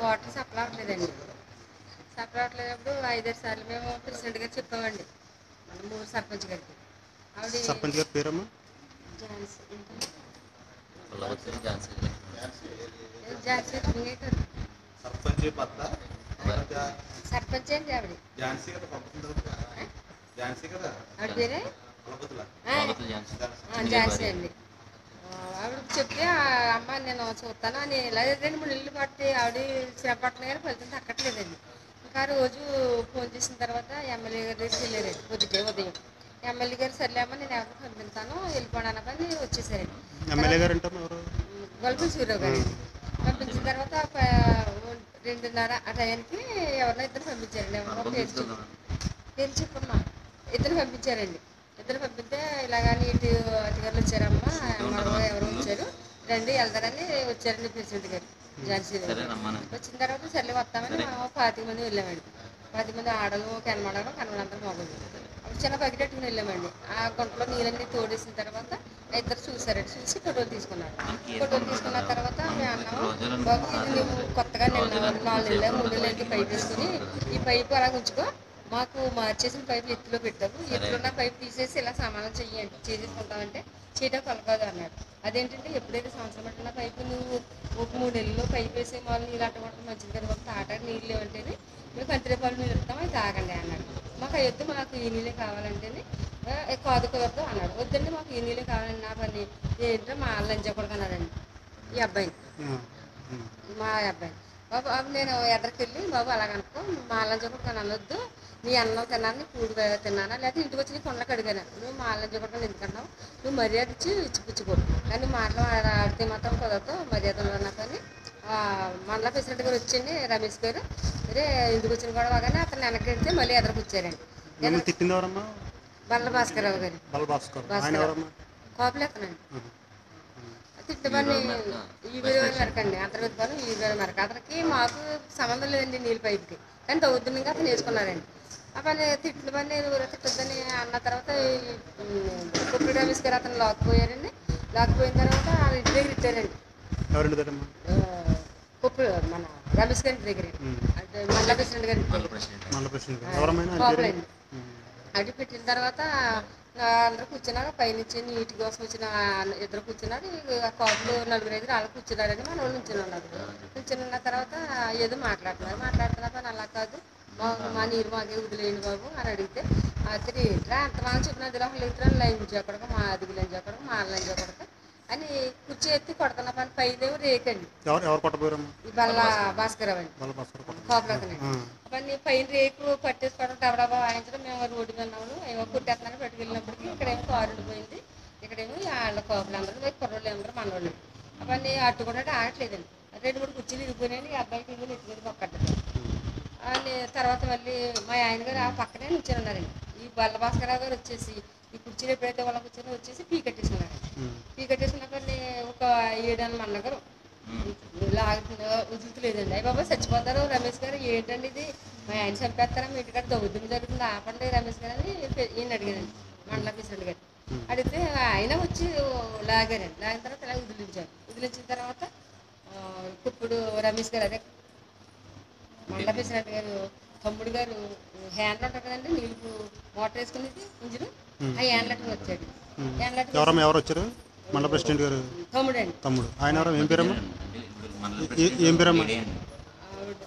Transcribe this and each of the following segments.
Water supply అవ్వట్లేదండి. Supply అవ్వట్లేనప్పుడు 5-6 సార్లు మేము ప్రెసిడెంట్ గారు చెప్పామండి, మన మూడు సర్పంచ్ గారికి. ఆవిడ సర్పంచ్ గారి పేరమ్మా? ఝాన్సీ లక్ష్మి గారు. సర్పంచ్ అండి ఆవిడ. ఆవిడ పేరే ఝాన్సీ అండి. ఆవిడ చెప్తే అమ్మ నేను చూస్తాను అని ఇలా 2-3 నెలలు పట్టి ఆవిడ చేపట్టిన కానీ ఫలితం తగ్గట్లేదండి. ఇంకా రోజు ఫోన్ చేసిన తర్వాత ఎమ్మెల్యే గారి దగ్గరికి వెళ్ళారండి ఉదయం. ఎమ్మెల్యే గారు సర్లేమ్మా నేను ఎవరికి పంపిస్తాను వెళ్ళిపోవడం అనగానే వచ్చేసారండి. ఎమ్మెల్యే గారు అంటే ఎవరు? గొల్పల సూర్యరావు గారు. పంపించిన తర్వాత 2:30 ఆ టైంకి ఎవరినో ఇద్దరు పంపించారండి. ఎవరో పేరు చెప్పమ్మా. ఇద్దరు పంపించారండి. ఇద్దరు పంపిస్తే ఇలాగా నీటి అధికారులు వచ్చారమ్మా, ఎవరో వచ్చారు, రండి వెళ్తారని వచ్చారండి ప్రెసిడెంట్ గారు ఝాన్సీ గారు. వచ్చిన తర్వాత సర్లే వస్తామని మనం 25 మంది వెళ్ళామండి. 10 మంది ఆడలు, కనమడంతా మొగలు. చిన్న బకెట్ పెట్టుకుని వెళ్ళామండి. ఆ గుంటలో నీళ్ళన్నీ తోడేసిన తర్వాత ఇద్దరు చూసారండి. చూసి ఫోటోలు తీసుకున్నారు. ఫోటోలు తీసుకున్న తర్వాత మేము అన్నాము, బాబు ఇది నువ్వు కొత్తగా నిన్న 4 నెలలు 3 నెలలకి పైప్ వేసుకుని ఈ పైపు అలా ఉంచుకో, మాకు మార్చేసిన పైపు ఎత్తులో పెట్టాము, ఎత్తులో ఉన్న పైపు తీసేసి ఇలా సమానం చేసేసుకుంటామంటే చేయడం కలగదు అన్నాడు. అదేంటంటే ఎప్పుడైతే సంవత్సరం పట్టిన పైపు నువ్వు ఒక 3 నెలల్లో పైపు వేసే వాళ్ళు నీళ్ళు అట్టమంటే మంచిది కదా బాబు, తాటాకి నీళ్ళు లేవంటేనే మేము కంట్రీపాలు నీళ్ళు ఇస్తాం, అది తాగండి అన్నాడు. మాకు అయ్యొద్దు, మాకు ఈ నీళ్ళే కావాలంటేనే కాదు కుదరదు అన్నాడు. వద్దండి మాకు ఈ నీళ్ళే కావాలండి. నా పని ఏంటో మా లంచకూడదు అన్నాడండి ఈ అబ్బాయిని, మా అబ్బాయిని. బాబు నేను ఎదరికెళ్ళి బాబు అలాగనుకో, మా లంచకూడదు అని అనొద్దు, నీ అన్నం తిన్నాను, నీ కూడు తిన్నానా, లేకపోతే ఇంటికి వచ్చి నీ కొండలకు అడిగాను, నువ్వు మా లంచకూడదు ఎందుకన్నావు, నువ్వు మర్యాద ఇచ్చి ఇచ్చిపుచ్చుకోడు, కానీ మాటలు ఆడితే మాత్రం కుదరదు, మర్యాదలు అన్నా. కానీ మండల ప్రెసిడెంట్ గారు వచ్చండి రమేష్ గారు, అరే ఇంటికి వచ్చిన గొడవ కానీ అతను వెనక్కి వెళ్తే మళ్ళీ ఎదరికొచ్చారండి. తిట్టింది ఎవరమ్మా? బల్ల భాస్కరరావు గారు. కోపలేకనండి తిట్టమని ఈవేరు మెరకండి, అంతర్గత పని ఈవేరు మెరక. అతనికి మాకు సంబంధం లేదండి నీళ్ళ పైపుకి, కానీ దౌర్జన్యంగా అతను వేసుకున్నారండి. ఆ పని తిట్టిన పని నేను తిట్టొద్దని అన్న తర్వాత కుప్పి రమేష్ గారు అతను లాక్కుపోయారండి. లాక్కుపోయిన తర్వాత వాళ్ళ ఇంటి దగ్గర ఇచ్చారండి. కుప్పి మన రమేష్ గారి దగ్గర అంటే మండల ప్రెసిడెంట్ గారి కోపలండి. అటు పెట్టిన తర్వాత అందరూ కూర్చున్నారు. పైనుంచి నీటి కోసం వచ్చిన ఇద్దరు కూర్చున్నారు. కోపలు 4-5 వాళ్ళు కూర్చున్నారని మన వాళ్ళు నుంచుని ఉన్నారు. నుంచుని ఉన్న తర్వాత ఏదో మాట్లాడుతున్నారు అలా కాదు, మా నీరు మాకే వదిలేయండి బాబు అని అడిగితే అతను ఏంట్రా అంతమానం చెప్పిన అదిలో లేదు లైన్ చేయకూడదు, మా అదిగు లైన్ చేయకూడదు, మా లైన్ చేయకూడదు అని కుర్చీ ఎత్తి కొడుతున్న పని పైదేమో రేకండి. బల్ల భాస్కరరావు అండి కోపలతనండి. అవన్నీ పైన రేకు పట్టేసుకోవడం డబడబా వాయించడం, మేము రోడ్డు విన్నాము ఏమో కుట్టేస్తున్నాను పట్టుకెళ్ళినప్పటికీ ఇక్కడేమో కారు ఉండిపోయింది, ఇక్కడేమో వాళ్ళ కోపలు అందరూ కుర్రోళ్ళు అందరూ మనోళ్ళు. అవన్నీ అట్టుకున్నట్టు ఆగట్లేదండి. 2-3 కుర్చీలు ఇరిగిపోయినాయి. ఈ అబ్బాయికి ఇల్లు ఎత్తుకెళ్ళి పక్కడ్డారు అని. తర్వాత మళ్ళీ మా ఆయన గారు ఆ పక్కనే నుంచొని ఉన్నారండి. ఈ బల్ల భాస్కరరావు గారు వచ్చేసి ఈ కుర్చీలు ఎప్పుడైతే వాళ్ళ కూర్చొని వచ్చేసి పీ కట్టేసుకున్నారండి. పీ కట్టేసుకున్నప్పుడు ఒక 7 మండగారు వదులుతులేదండి. అయ్యి బాబా చచ్చిపోతారు రమేష్ గారు, ఏంటండి ఇది మా ఆయన చంపేస్తారా, మీ ఇంటికాడ దౌర్జన్యం జరుగుతుంది, ఆపండి రమేష్ గారు అని ఈయన అడిగారండి మండల ప్రెసిడెంట్ గారు. అడిగితే ఆయన వచ్చి లాగారండి. లాగిన తర్వాత ఇలా వదిలించిన తర్వాత ఇప్పుడు రమేష్ గారు అదే మండల ప్రెసిడెంట్ గారు తమ్ముడు గారు హ్యాండ్లు ఉంటారు కదండి నీళ్ళు మోటార్ వేసుకునేది ఇంజిన్, ఆ హ్యాండ్లెట్కి వచ్చాడు. ఎవరు వచ్చారు? మండల ప్రెసిడెంట్ గారు తమ్ముడు. ఆయన ఏం పేరమ్మా?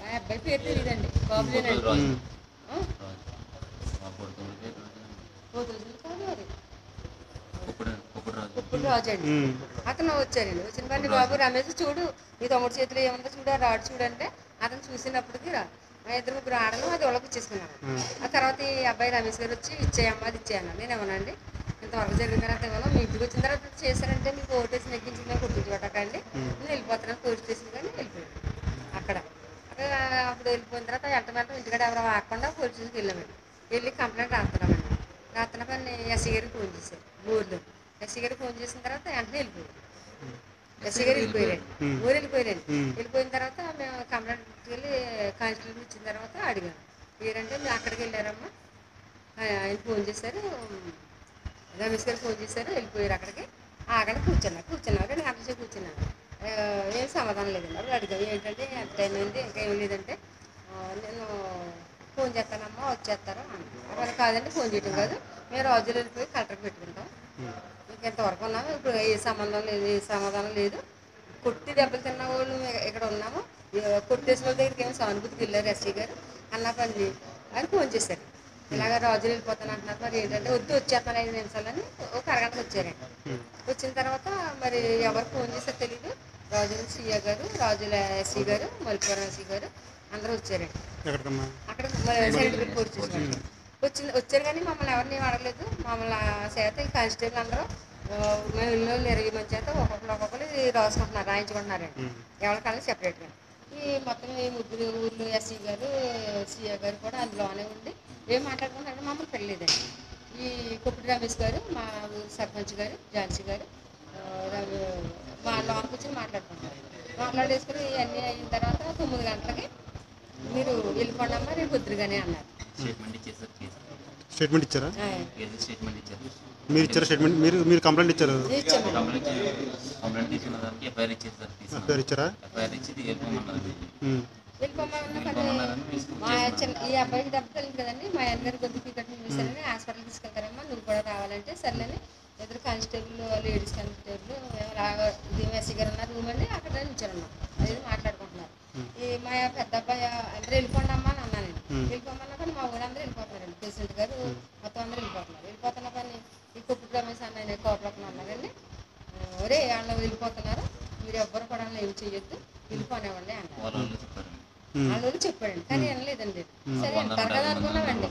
ఆ అబ్బాయి పేరు తెలియదండి, బాబులేనండి. ఇప్పుడు రాజు అండి. అతను వచ్చారండి. వచ్చిన పని బాబు రమేష్ చూడు నీ తమ్ముడు చేతిలో ఏముందో చూడు, ఆ రాడు చూడంటే అతను చూసినప్పటికీ మా 2-3 ఆడలు అది వాళ్ళకి ఇచ్చేసుకున్నాను. ఆ తర్వాత ఈ అబ్బాయి రమేష్ గారు వచ్చి ఇచ్చేయమ్మా అది ఇచ్చేయన్నాను. నేను ఇవ్వనండి, ఇంతవరకు జరిగిన తర్వాత ఇవ్వను, మీ ఇంటికి వచ్చిన తర్వాత చేశారంటే మీకు ఓటేసి నెగ్గించిందని గుర్తుంచుకోటకండి, నేను వెళ్ళిపోతున్నాను పోలీస్ స్టేషన్ కానీ వెళ్ళిపోయాను. అక్కడ అప్పుడు వెళ్ళిపోయిన తర్వాత వెంటనే ఇంటికాడ ఎవరో ఆకుండా పోలీస్ స్టేషన్కి వెళ్ళామండి. వెళ్ళి కంప్లైంట్ రాస్తున్నామండి. రాస్తున్న పని ఎస్సీ గారికి ఫోన్ చేశారు ఊర్లో. ఎస్సీ గారికి ఫోన్ చేసిన తర్వాత వెంటనే వెళ్ళిపోయారు. ఎస్సీ గారు వెళ్ళిపోయారండి, ఊరు వెళ్ళిపోయారండి. వెళ్ళిపోయిన తర్వాత మేము కంప్లైంట్ వెళ్ళి కానిస్టేబుల్ ఇచ్చిన తర్వాత అడిగాను, మీరంటే మీరు అక్కడికి వెళ్ళారమ్మా, ఆయన ఫోన్ చేశారు, రమేష్ గారు ఫోన్ చేశారు, వెళ్ళిపోయారు అక్కడికి. ఆగండి కూర్చున్నారు కానీ గంటసేపు కూర్చున్నాను. ఏం సమాధానం లేదండి. అప్పుడు అడిగాం ఏంటంటే ఎంత టైం అయింది ఇంకా ఏం లేదంటే నేను ఫోన్ చేస్తానమ్మా వచ్చేస్తారా అన్నారు. అక్కడ కాదండి ఫోన్ చేయటం కాదు, మేము రాజులు వెళ్ళిపోయి కలెక్టర్కి పెట్టుకుంటాం, ఇంకెంతవరకు ఉన్నాము, ఇప్పుడు ఏ సంబంధం లేదు, ఏ సమాధానం లేదు, కొట్టి దెబ్బలు తిన్న వాళ్ళు ఇక్కడ ఉన్నాము, కొట్టేసిన వాళ్ళ దగ్గరికి ఏమో సానుభూతికి వెళ్ళారు ఎస్సీ గారు అన్న పని అని ఫోన్ చేశారు. ఇలాగ రాజులు వెళ్ళిపోతాను అంటున్నారు, మరి ఏంటంటే వద్దు వచ్చేస్తాను 5 నిమిషాలని ఒక అరగంటకు వచ్చారండి. వచ్చిన తర్వాత మరి ఎవరు ఫోన్ చేశారో తెలియదు, రాజుల సీఏ గారు, రాజుల ఎస్సీ గారు, మల్లిపురం ఎస్సీ గారు అందరూ వచ్చారండి. అక్కడ సెంట్రల్ పోలీస్ స్టేషన్ వచ్చారు కానీ మమ్మల్ని ఎవరిని అడగలేదు. మమ్మల్ని చేత ఈ కానిస్టేబుల్ అందరూ మేము ఇల్లు 20 మంది చేత ఒక్కొక్కరు రాసుకుంటున్నారు, రాయించుకుంటున్నారండి ఎవరికన్నా సెపరేట్గా. ఈ మొత్తం ఈ ముగ్గురు ఊర్లు ఎస్సీ గారు సీఏ గారు కూడా అందులోనే ఉండి ఏం మాట్లాడుకుంటున్నారో మమ్మల్ని పెళ్ళలేదండి. ఈ కొప్పుడు రమేష్ గారు, మా ఊరు సర్పంచ్ గారు, ఝాన్సీ గారు మా లోన్ కూర్చొని మాట్లాడేసుకుని ఇవన్నీ అయిన తర్వాత 9 గంటలకి మీరు వెళ్ళిపోండి అమ్మా రేపు పొద్దురుగానే అన్నారు. స్టేట్మెంట్ ఇచ్చారా? మీరు ఇచ్చారా స్టేట్మెంట్? మీరు కంప్లైంట్ ఇచ్చారు? ఎఫ్ఐఆర్ ఇచ్చారా? వెళ్ళిపోమన్న పని మా ఈ అబ్బాయికి దెబ్బ తెలియదు కదండి, మా అన్నగారు కొద్ది టికెట్ చూసారని హాస్పిటల్కి తీసుకెళ్తారమ్మా నువ్వు కూడా రావాలంటే సర్లేని ఇద్దరు కానిస్టేబుల్ లేడీస్ కానిస్టేబుల్ ఎస్సీ గారు ఉన్నారు రూమ్ అండి, అక్కడ నిల్చోనమ్మా అది మాట్లాడుకుంటున్నారు. ఈ మా పెద్ద అబ్బాయి అందరూ వెళ్ళిపోండి అమ్మా అని అన్నా నేను. వెళ్ళిపోమన్నా కానీ మా ఊరందరూ వెళ్ళిపోతున్నారండి, ప్రెసిడెంట్ గారు మొత్తం అందరూ వెళ్ళిపోతున్న పని ఈ కుప్పుడు రమేష్ అన్న కోపలోకి అన్నారండి, ఒరే వాళ్ళు వెళ్ళిపోతున్నారు మీరు ఎవ్వరు కూడా ఏమి చేయొద్దు వెళ్ళిపోనేవ్వండి అన్నారు. వాళ్ళు చెప్పాడండి కానీ వినలేదండి. సరే అంటారు కదా అనుకున్నామండి,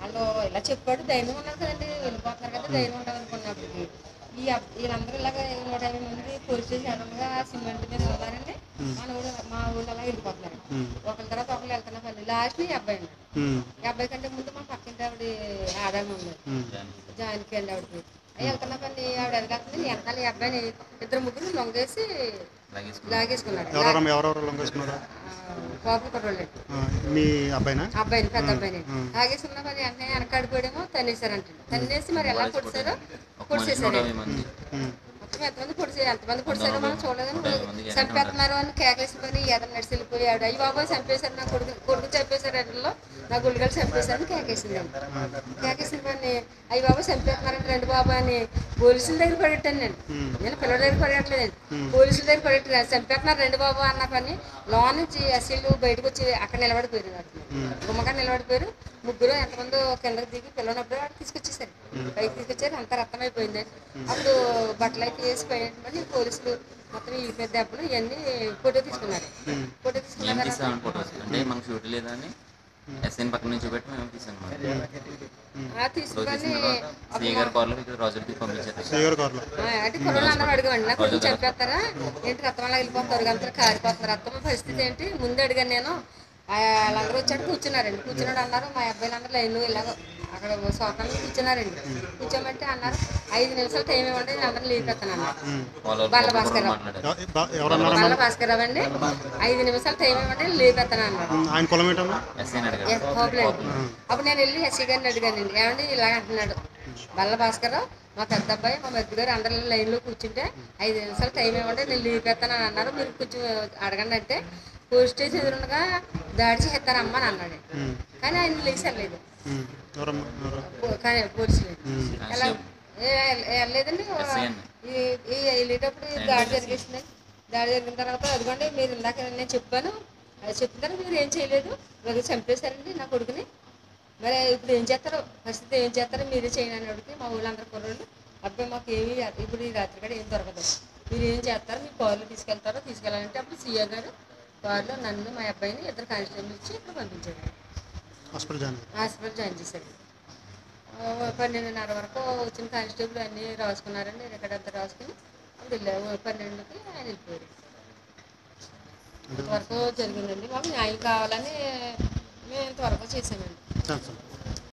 వాళ్ళు ఇలా చెప్పాడు ధైర్యం ఉన్నారు కదండి, వెళ్ళిపోతున్నారు కదా ధైర్యం ఉండదు అనుకున్నప్పటికి వీళ్ళందరూ ఇలాగ 150 మంది పోలీస్ స్టేషన్ ఎదురుగా సిమెంట్ మీద ఉన్నారండి. మా ఊళ్ళో అలా వెళ్ళిపోతున్నారు, ఒకరి తర్వాత ఒకరు వెళ్తున్న పని. లాస్ట్ ఈ అబ్బాయి అండి, ఈ అబ్బాయి కంటే ముందు మా పక్కింటి ఆవిడ ఆదాయం ఉంది జానికి అండి ఆవిడకి వెళ్తున్న పని ఆవిడ ఎదగలుగుతుంది. వెనకాల ఈ అబ్బాయిని 2-3 లొంగేసి లాగేసుకున్నారు. బాబు కుర్రోళ్ళండి. మీ అబ్బాయిని పెద్ద అబ్బాయిని లాగేసుకున్న పని వెంటనే వెనకాడిపోయాడేమో తన్నేశారంట. తన్నేసి మరి ఎలా పొడిచారో పొడిచేశారు. మొత్తం ఎంతమంది పొడిచారో మనం చూడలేదని చంపేస్తున్నారు అని కేకలేసిన పని ఎదరు నడిచి వెళ్ళిపోయాడు. అయ్యి బాబాయ్ చంపేశారు, నా కొడుకు చంపేశారు, ఎండలో నా గుళ్ళగలు చంపేశారని కేకేసింది. కేకేసిన పని అయ్యి బాబాయ్ చంపేస్తున్నారంటే రండి బాబా అని పోలీసుల దగ్గర పడేటాను నేను పిల్లల దగ్గర పడేయట్లేదండి, పోలీసుల దగ్గర పడేట్లేదు. చంపేస్తున్నారు రండి బాబు అన్న పని లోన్ నుంచి ఎస్సీలు బయటకు వచ్చి అక్కడ నిలబడిపోయారు, గుమ్మగా నిలబడిపోయారు. ముగ్గురు ఎంతమందో కిందకి దిగి పిల్లనప్పుడు వాడు తీసుకొచ్చేసారు, పైకి తీసుకొచ్చారు, అంతా రక్తం అయిపోయింది. అప్పుడు బట్టలు అయితే వేసిపోయినటువంటి పోలీసులు మొత్తం ఈ పెద్ద దెబ్బలు ఇవన్నీ ఫోటో తీసుకున్నారు. ఫోటో తీసుకున్నారు తీసుకుని అంటే కుర్రలు అందరూ అడిగామండి, నాకు కొంచెం చంపేస్తారా ఏంటి రక్తం అలా వెళ్ళిపోతారు అంతా కారిపోతున్నారు రక్తం పరిస్థితి ఏంటి ముందు అడిగాను నేను. వాళ్ళందరూ వచ్చాడు కూర్చున్నారండి, కూర్చున్నాడు అన్నారు మా అబ్బాయిలందరూ లైన్లో ఇలాగ అక్కడ సోకాన్ని కూర్చున్నారండి. కూర్చోమంటే అన్నారు 5 నిమిషాలు టైం ఇవ్వండి నేను అందరూ లేపెత్తాను అన్నారు. బల్ల భాస్కర్ రావు అండి 5 నిమిషాలు టైం ఇవ్వండి లేపెత్తాను అన్నారు. అప్పుడు నేను వెళ్ళి ఎస్సీ గారిని అడిగానండి, ఏమండి ఇలాగ అంటున్నాడు బల్ల భాస్కర్ రావు మా పెద్ద అబ్బాయి మా మధ్య గారు అందరూ లైన్లో కూర్చుంటే 5 నిమిషాలు టైం ఇవ్వండి నేను లేపెత్తాను అని అన్నారు. మీరు కొంచెం అడగండి అంటే పోలీస్ స్టేషన్ ఎదురుగా దాడి చేస్తారమ్మా అని అన్నాడు. కానీ ఆయన లేచలేదు పోలీసులు ఎలా వెళ్ళలేదండి. వెళ్ళేటప్పుడు దాడి జరిగేసింది. దాడి జరిగిన తర్వాత అదిగోండి మీరు ఇందాక నేను చెప్పాను, చెప్పిన తర్వాత మీరు ఏం చేయలేదు, మీరు చంపేశారండి నా కొడుకుని, మరి ఇప్పుడు ఏం చేస్తారో పరిస్థితి ఏం చేస్తారో మీరే చేయండి అని అడిగితే మా ఊళ్ళందరూ కుర్రోళ్ళు అబ్బాయి మాకు ఏమీ ఇప్పుడు ఈ రాత్రి కూడా ఏం దొరకదు, మీరు ఏం చేస్తారు మీ కారులో తీసుకెళ్ళాలంటే అప్పుడు సీఏ గారు కారులో నన్ను మా అబ్బాయిని 2 కానిస్టేబుల్ ఇచ్చి ఇక్కడ పంపించారు, హాస్పిటల్ జాయిన్ చేశారు. 12:30 వరకు వచ్చిన కానిస్టేబుల్ అన్నీ రాసుకున్నారండి, ఎక్కడంతా రాసుకుని 12కి ఆయన వెళ్ళిపోయారు. ఇంతవరకు జరిగిందండి. మాకు న్యాయం కావాలని మేము ఇంతవరకు చేసామండి.